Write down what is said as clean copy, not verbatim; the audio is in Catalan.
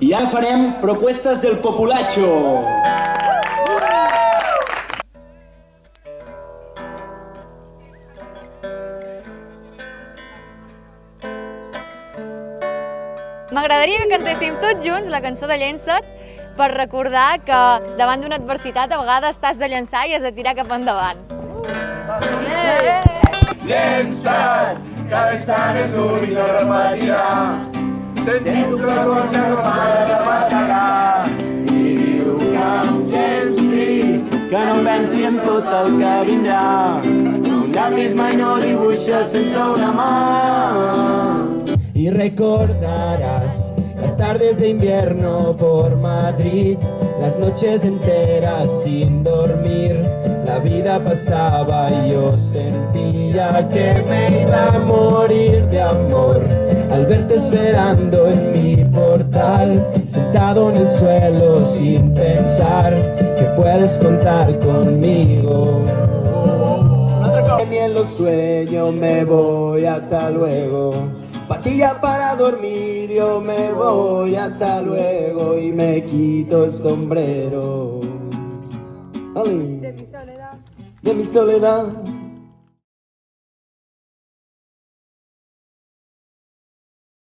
I ara farem propostes del populacho. M'agradaria que cantéssim tots junts la cançó de Llença't per recordar que davant d'una adversitat a vegades t'has de llançar i has de tirar cap endavant. Llença't, cada instant és únic, no repetirà. Sento que el cor ja no para de batallar. I diu que em llenci, Que no em venci en tot el que vindrà. un llapis mai no dibuixa sense una mà. Y recordarás las tardes de invierno por Madrid, las noches enteras sin dormir. La vida pasaba y yo sentía que me iba a morir de amor al verte esperando en mi portal, sentado en el suelo sin pensar que puedes contar conmigo. Ni en los sueños me voy, hasta luego. Patilla para dormir, yo me voy, hasta luego. Y me quito el sombrero. De mi soledad.